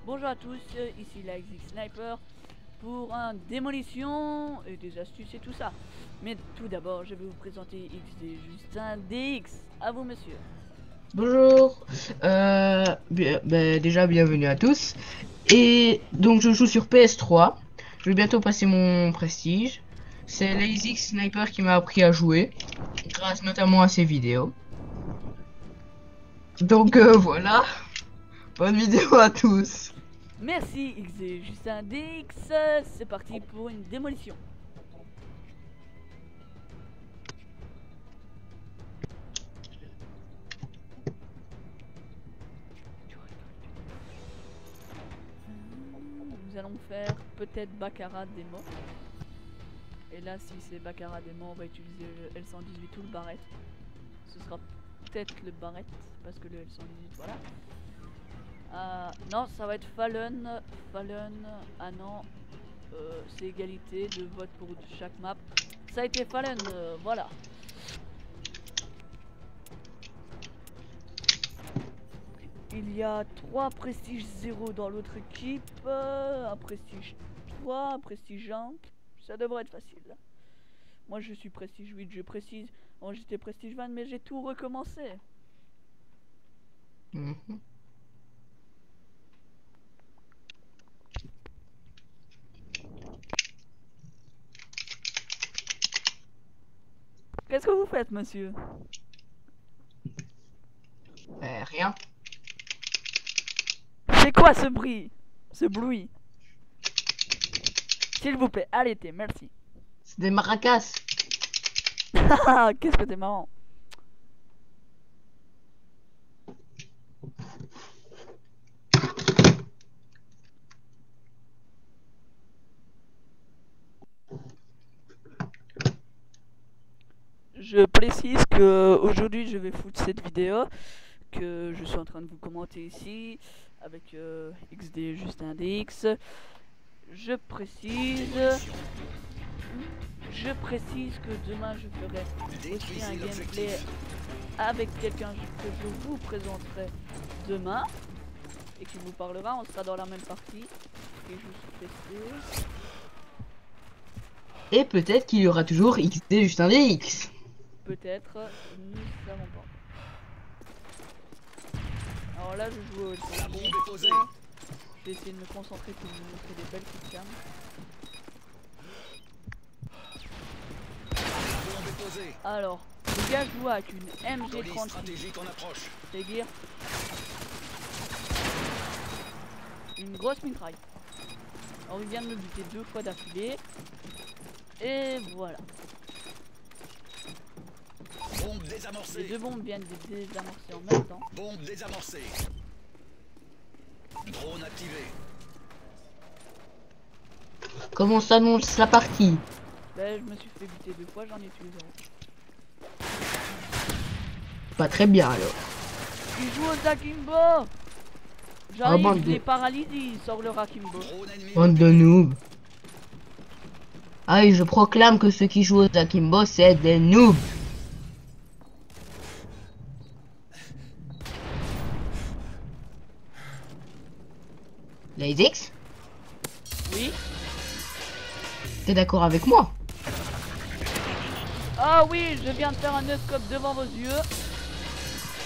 Bonjour à tous, ici la XX Sniper pour un démolition et des astuces et tout ça. Mais tout d'abord, je vais vous présenter XD Justin DX. À vous, monsieur. Bonjour, déjà bienvenue à tous. Et donc je joue sur PS3. Je vais bientôt passer mon prestige. C'est Lazy Sniper qui m'a appris à jouer, grâce notamment à ses vidéos. Donc voilà, bonne vidéo à tous. Merci XD Justin DX. C'est parti pour une démolition. Nous allons faire peut-être Baccarat des morts. Et là, si c'est Baccarat des morts, on va utiliser le L118 ou le Barrett. Ce sera peut-être le Barrett parce que le L118, voilà. Non, ça va être Fallen. Ah non, c'est égalité de vote pour chaque map. Ça a été Fallen, voilà. Il y a 3 prestige 0 dans l'autre équipe, un prestige 3, un prestige 1. Ça devrait être facile. Moi je suis prestige 8, je précise. Bon, j'étais prestige 20, mais j'ai tout recommencé. Qu'est-ce que vous faites, monsieur? Rien. C'est quoi ce bruit? Ce bruit? S'il vous plaît, arrêtez, merci. C'est des maracas. Qu'est-ce que t'es marrant. Je précise que aujourd'hui je vais foutre cette vidéo que je suis en train de vous commenter ici avec XD Justin DX. Je précise que demain je ferai aussi un gameplay avec quelqu'un que je vous présenterai demain et qui vous parlera. On sera dans la même partie et je suis pressé. Et peut-être qu'il y aura toujours XD Justin DX. Peut-être, nous ne savons pas. Alors là, je joue au je vais essayer de me concentrer pour vous montrer des belles petites cams. Alors, le gars joue avec une MG36, c'est-à-dire une grosse mitraille. Alors il vient de me buter 2 fois d'affilée. Et voilà. Bombe désamorcée. Les 2 bombes viennent de désamorcer en même temps. Bombe désamorcée. Drone activé. Comment s'annonce la partie? Ben, je me suis fait buter 2 fois, j'en ai tué 0. Pas très bien alors. Il joue au Akimbo. J'arrive, bande je de- les paralyse, il sort le Akimbo. Drone ennemi. Bande de noobs. Ah oui, je proclame que ceux qui jouent aux Akimbo, c'est des noobs. Les X, Oui. t'es d'accord avec moi? Ah oui, je viens de faire un no-scope devant vos yeux.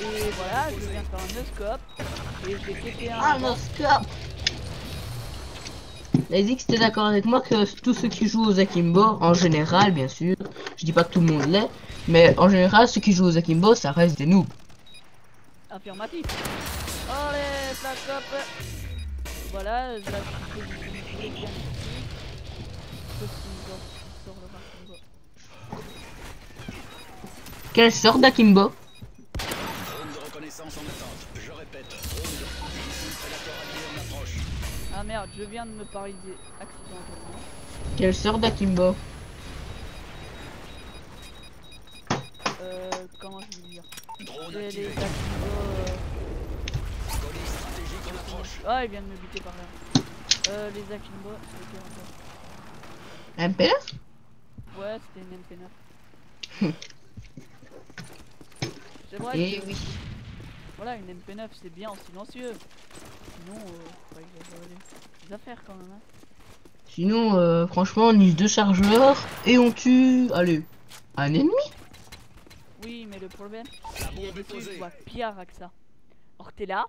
Et voilà, je viens de faire un no-scope. Et j'ai pété un... Ah, non, stop. Les X, t'es d'accord avec moi que tous ceux qui jouent aux Akimbo, en général, bien sûr, je dis pas que tout le monde l'est, mais en général, ceux qui jouent aux Akimbo, ça reste des noobs. Affirmatif. Allez, flash up. Voilà, là je suis positionné bien ici. Sort le Akimbo. Quelle sorte d'Akimbo? Drone de reconnaissance en attente. Je répète. Drone de... Ici, prédateur allié en approche. Ah merde, je viens de me paralyser accidentellement. Quelle sorte d'Akimbo? Comment je vais dire? Drone C'est activé. les Akimbo. Colis stratégique en approche. Ah, il vient de me buter par là. Les Akimbo, c'était encore. MPF? Ouais, c'était une MP9. C'est vrai Eh que... oui. Voilà, une MP9 c'est bien en silencieux. Sinon, faut exagérer les affaires quand même. Hein. Sinon, franchement, on use 2 chargeurs et on tue, allez, un ennemi. Oui, mais le problème, La il y a bombe des est trucs posée. qui voient pire que ça. Alors t'es là,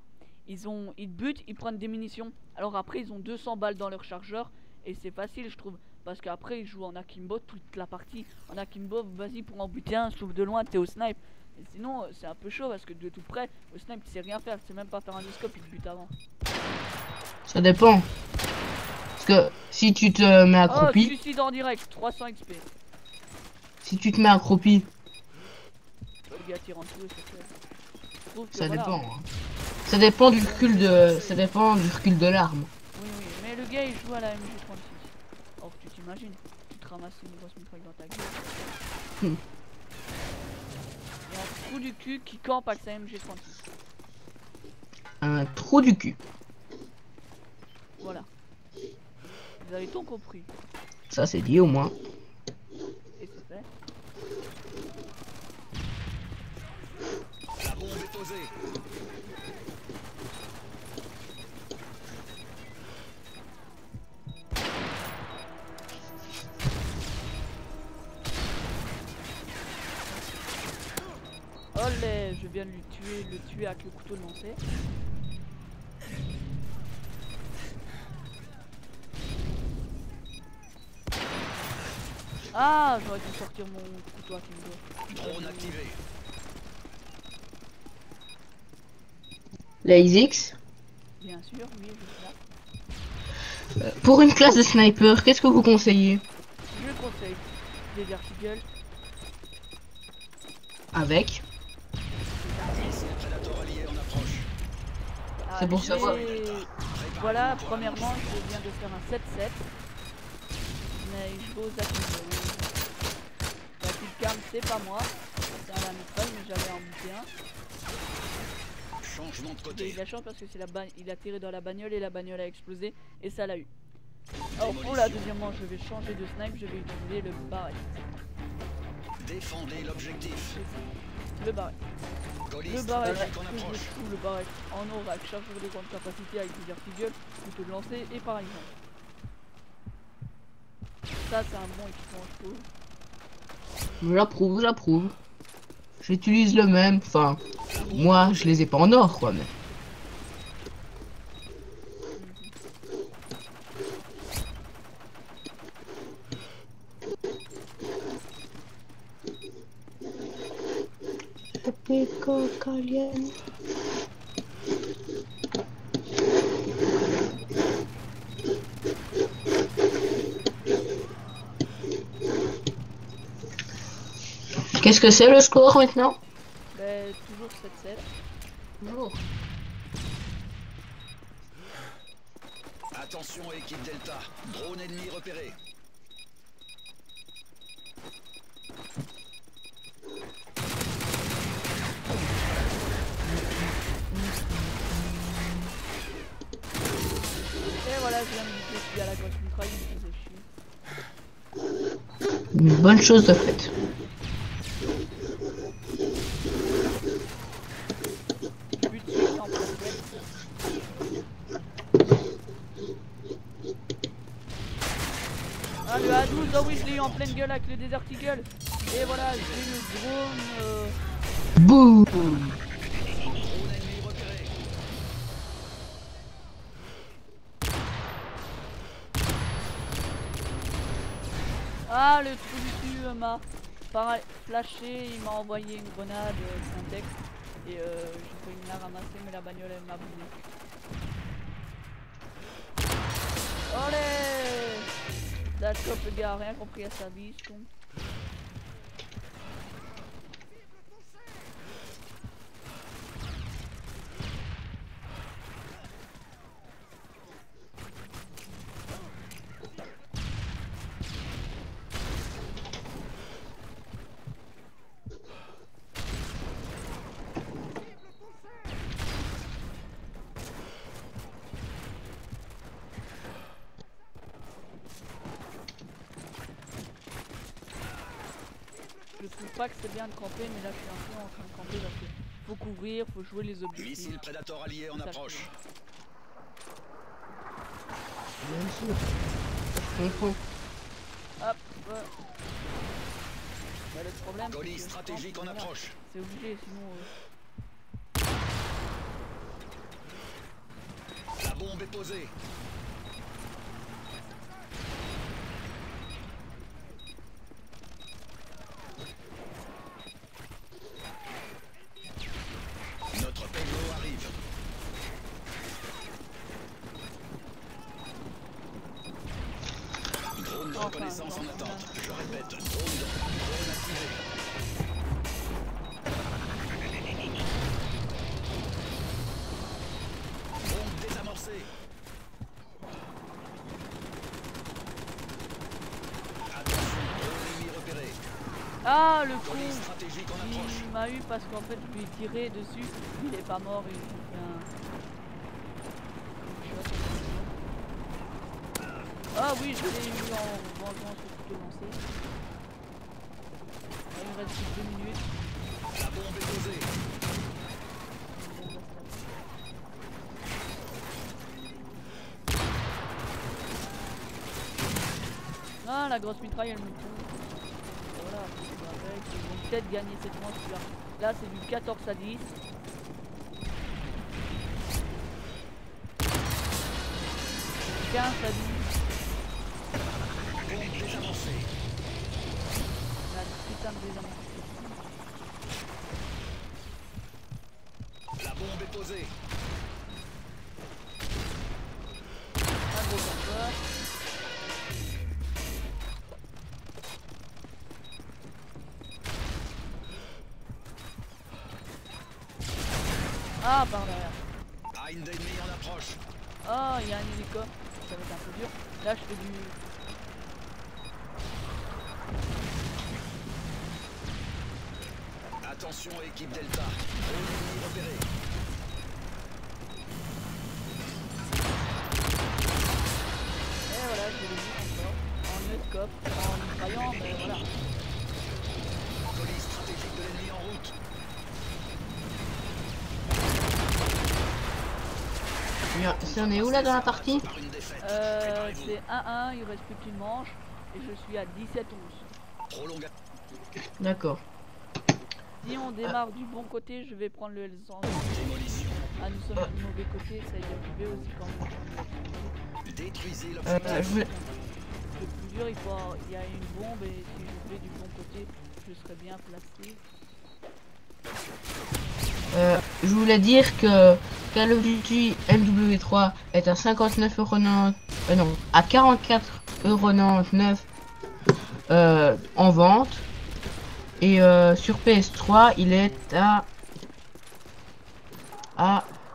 ils butent, ils prennent des munitions. Alors après, ils ont 200 balles dans leur chargeur et c'est facile, je trouve. Parce qu'après, ils jouent en akimbo toute la partie. En akimbo, vas-y pour en buter un, sauf de loin, t'es au snipe. Et sinon, c'est un peu chaud parce que de tout près, au snipe, tu sais rien faire, tu sais même pas faire un scope, il te bute avant. Ça dépend. Parce que si tu te mets Oh, accroupi, suicide en direct, 300 XP. si tu te mets accroupi, Le gars tire en dessous, c'est fait. Je trouve que ça voilà. dépend. Hein. Ça dépend du recul de l'arme. Oui, oui, mais le gars il joue à la MG36. Or, tu t'imagines, tu te ramasses une grosse mitraille dans ta gueule. Hmm. Il y a un trou du cul qui campe avec sa MG36. Un trou du cul. Voilà. Vous avez tout compris. Ça c'est dit au moins. Et c'est fait. La bombe est posée. Olé, je viens de le tuer avec le couteau de lancer. Ah, j'aurais dû sortir mon couteau à Kimbo. Drone activé. La X. Bien sûr, oui, je suis là. Pour une classe de sniper, qu'est-ce que vous conseillez? Je conseille des articles. Avec. Missile Predator allié en approche. C'est pour savoir. Voilà, premièrement, je viens de faire un 7-7. Mais je vais aux actions. La petite cam, c'est pas moi. C'est un mitraille, mais j'allais en buter un. Changement de J'ai eu côté. de la chance parce que il a tiré dans la bagnole et la bagnole a explosé. Et ça l'a eu. Alors pour la deuxième manche, je vais changer de snipe. Je vais utiliser le barret. Défendez l'objectif. Le barret. Le Gaulliste barret, en que je approche. trouve le barret en or avec chargeur de grande capacité avec plusieurs figures, couteau de lancer et par exemple. Ça c'est un bon équipement je trouve. J'approuve, j'approuve. J'utilise le même. Enfin, moi je les ai pas en or quoi, mais. Qu'est-ce que c'est le score maintenant? Ben, toujours 7-7. Toujours. Attention équipe Delta. Drone ennemi repéré. Et voilà, je viens de buter celui à la grosse mitraille, il me faisait chier. Une bonne chose de faite. But celui en plein gueule. Ah le A12, oh oui je l'ai eu en pleine gueule avec le Desert Eagle. Et voilà, j'ai le drone. Boum. Drone ennemi repéré. Ah le trou du cul m'a flashé, il m'a envoyé une grenade Syntex. Et j'ai failli me la ramasser mais la bagnole elle m'a boulé. Olé! D'accord le gars a rien compris à sa vie, je tombe. Je trouve pas que c'est bien de camper, mais là je suis un peu en train de camper parce que faut couvrir, faut jouer les objectifs. Missile Predator allié en Ça, je approche. Bien sûr. Je comprends. Hop. Bah, le problème, c'est Colis que je stratégique pense en que, approche. c'est obligé, sinon... La bombe est posée. Notre payload arrive. Drone de reconnaissance en attente. Je répète, drone activé. Bombe désamorcée. Attention, drone ennemi repéré. Ah, le Colis con! stratégique en approche. Il m'a eu parce qu'en fait, je lui ai tiré dessus. Il est pas mort, il fait un... Ah oui, je l'ai eu en vengeant sur couteau lancé. Ah, il me reste plus que 2 minutes. La bombe est posée. Ah, la grosse mitraille, elle me tue. Voilà, avec, ils vont peut-être gagner cette manche là. Là, c'est du 14 à 10. 15 à 10. Bombe désamorcée. La putain de désamorce. La bombe est posée. Un gros campeur. Ah, par derrière. Haine d'ennemi en approche. Ah, il y a un hélico. Ça va être un peu dur. Là, je fais du... Attention équipe Delta. Drone ennemi repéré. Et voilà, je l'ai vu encore. En e-scope, en mitraillant, mais voilà. Colis stratégique de l'ennemi en route. Bien, ça en est où là dans la partie? Par une défaite. C'est 1-1, il reste plus qu'une manche. Et je suis à 17-11. Prolongation. D'accord. Si on démarre du bon côté, je vais prendre le L100. Démolition. Ah, nous sommes du mauvais côté, ça y est, je vais aussi quand même. Détruisez Je l'objectif. voulais... Le plus dur, il y a une bombe et si je vais du bon côté, je serai bien placé. je voulais dire que Call of Duty MW3 est à 59,99€, non, à 44,99€ en vente. Et sur PS3, il est à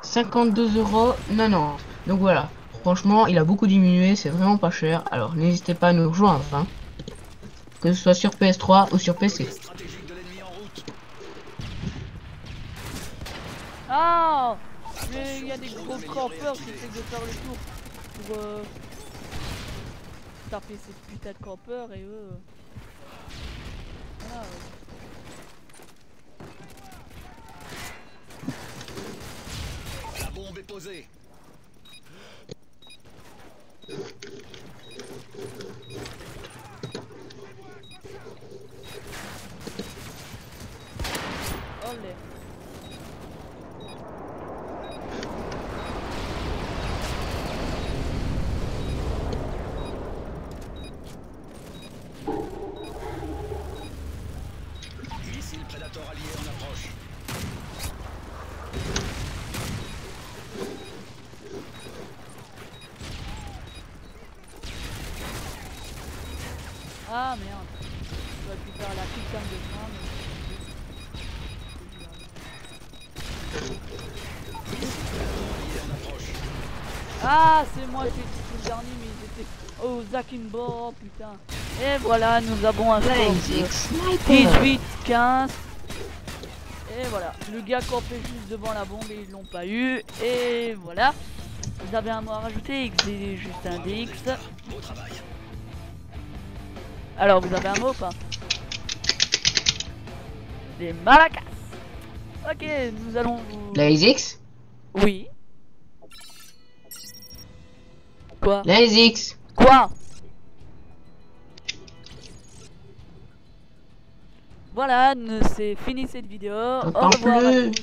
52,90€. Donc voilà, franchement, il a beaucoup diminué, c'est vraiment pas cher. Alors n'hésitez pas à nous rejoindre, hein, que ce soit sur PS3 ou sur PC. Stratégique de l'ennemi en route. Ah, mais il y a des gros campeurs qui essaient de faire le tour pour taper ces putains de campeurs et eux... Voilà, La bombe est posée. olé. Missile Predator allié en approche. Ah merde. J'aurais pu faire la putain de fin, Allié en approche. Ah, c'est moi qui étais le dernier, mais ils étaient... Oh, Zakimbo, putain. Et voilà, nous avons un score de 18-15. Et voilà, le gars campait juste devant la bombe et ils l'ont pas eu. Et voilà. Vous avez un mot à rajouter, XD, juste un DX. Beau travail. Alors, vous avez un mot ou pas? Des maracas. Ok, nous allons vous... La X. Oui. Quoi? Les X. Quoi? Voilà, c'est fini cette vidéo. Au T'entends revoir à plus. tous.